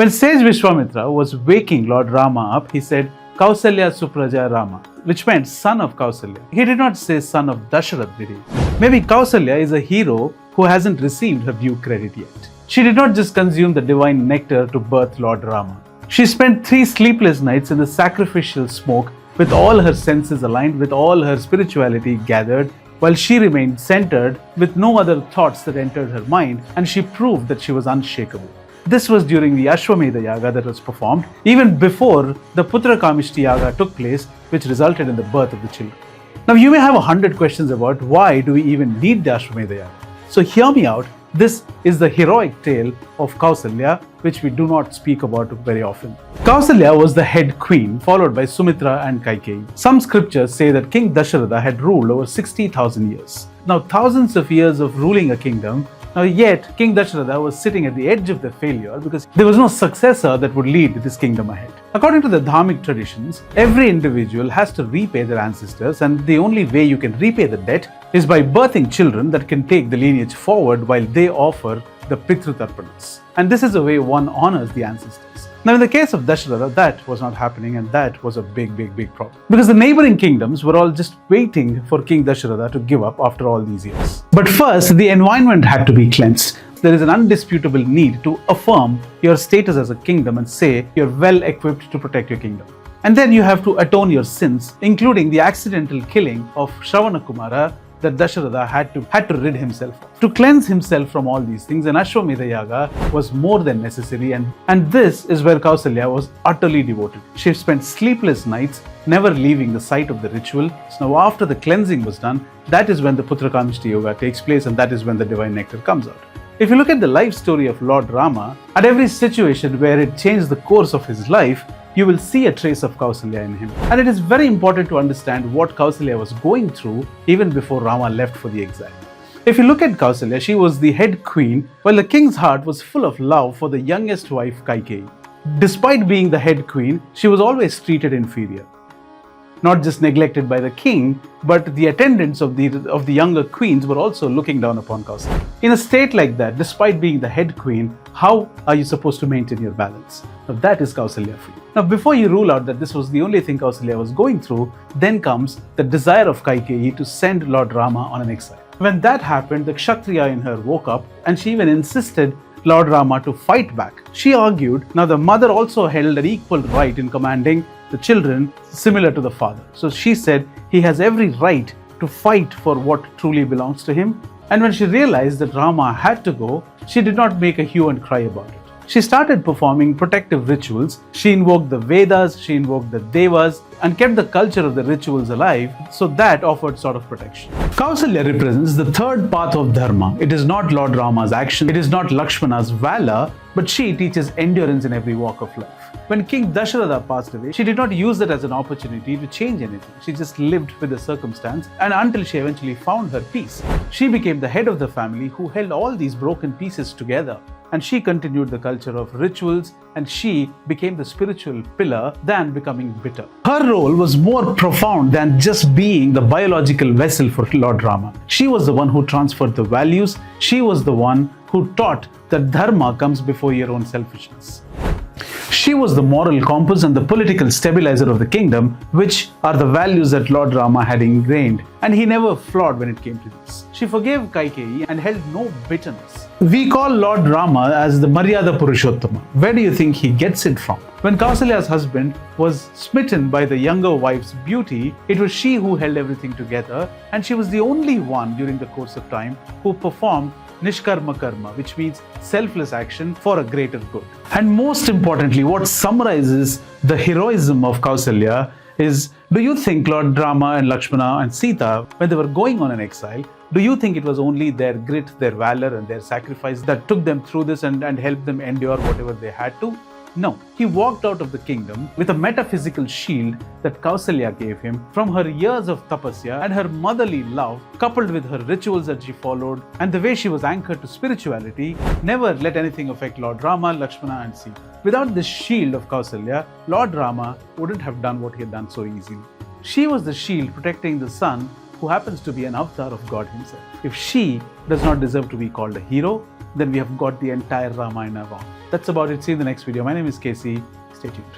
When sage Vishwamitra was waking Lord Rama up, he said, Kausalya Supraja Rama, which meant son of Kausalya. He did not say son of Dasharath, did he? Maybe Kausalya is a hero who hasn't received her due credit yet. She did not just consume the divine nectar to birth Lord Rama. She spent 3 sleepless nights in the sacrificial smoke with all her senses aligned, with all her spirituality gathered, while she remained centered with no other thoughts that entered her mind, and she proved that she was unshakable. This was during the Ashvamedha Yaga that was performed, even before the Putrakameshti Yaga took place, which resulted in the birth of the children. Now you may have 100 questions about why do we even need the Ashvamedha Yaga. So hear me out. This is the heroic tale of Kausalya, which we do not speak about very often. Kausalya was the head queen, followed by Sumitra and Kaikeyi. Some scriptures say that King Dasharatha had ruled over 60,000 years. Now, thousands of years of ruling a kingdom. Now, yet King Dasharatha was sitting at the edge of the failure because there was no successor that would lead this kingdom ahead. According to the Dharmic traditions, every individual has to repay their ancestors, and the only way you can repay the debt is by birthing children that can take the lineage forward while they offer the Pitrutarpanas. And this is the way one honors the ancestors. Now, in the case of Dasharatha, that was not happening, and that was a big problem. Because the neighboring kingdoms were all just waiting for King Dasharatha to give up after all these years. But first, the environment had to be cleansed. There is an undisputable need to affirm your status as a kingdom and say you're well equipped to protect your kingdom. And then you have to atone your sins, including the accidental killing of Shravana Kumara that Dasharatha had to rid himself of. To cleanse himself from all these things, an Ashvamedha Yaga was more than necessary, and this is where Kausalya was utterly devoted. She spent sleepless nights, never leaving the site of the ritual. So now after the cleansing was done, that is when the Putrakameshti Yoga takes place, and that is when the divine nectar comes out. If you look at the life story of Lord Rama, at every situation where it changed the course of his life, you will see a trace of Kausalya in him. And it is very important to understand what Kausalya was going through even before Rama left for the exile. If you look at Kausalya, she was the head queen, while the king's heart was full of love for the youngest wife, Kaikeyi. Despite being the head queen, she was always treated inferior. Not just neglected by the king, but the attendants of the younger queens were also looking down upon Kausalya. In a state like that, despite being the head queen, how are you supposed to maintain your balance? Now that is Kausalya for you. Now before you rule out that this was the only thing Kausalya was going through, then comes the desire of Kaikeyi to send Lord Rama on an exile. When that happened, the Kshatriya in her woke up, and she even insisted Lord Rama to fight back. She argued, now the mother also held an equal right in commanding the children similar to the father. So she said he has every right to fight for what truly belongs to him. And when she realized that Rama had to go, she did not make a hue and cry about it. She started performing protective rituals. She invoked the Vedas, she invoked the Devas, and kept the culture of the rituals alive, so that offered sort of protection. Kausalya represents the third path of Dharma. It is not Lord Rama's action, it is not Lakshmana's valor, but she teaches endurance in every walk of life. When King Dasharatha passed away, she did not use that as an opportunity to change anything. She just lived with the circumstance, and until she eventually found her peace. She became the head of the family who held all these broken pieces together. And she continued the culture of rituals, and she became the spiritual pillar than becoming bitter. Her role was more profound than just being the biological vessel for Lord Rama. She was the one who transferred the values. She was the one who taught that Dharma comes before your own selfishness. She was the moral compass and the political stabilizer of the kingdom, which are the values that Lord Rama had ingrained, and he never flawed when it came to this. She forgave Kaikeyi and held no bitterness. We call Lord Rama as the Maryada Purushottama. Where do you think he gets it from? When Kausalya's husband was smitten by the younger wife's beauty, it was she who held everything together, and she was the only one during the course of time who performed Nishkarma Karma, which means selfless action for a greater good. And most importantly, what summarizes the heroism of Kausalya is, do you think Lord Rama and Lakshmana and Sita, when they were going on an exile, do you think it was only their grit, their valor and their sacrifice that took them through this and helped them endure whatever they had to? No, he walked out of the kingdom with a metaphysical shield that Kausalya gave him from her years of tapasya and her motherly love, coupled with her rituals that she followed and the way she was anchored to spirituality, never let anything affect Lord Rama, Lakshmana and Sita. Without this shield of Kausalya, Lord Rama wouldn't have done what he had done so easily. She was the shield protecting the son who happens to be an avatar of God himself. If she does not deserve to be called a hero, then we have got the entire Ramayana wrong. That's about it. See you in the next video. My name is Casey. Stay tuned.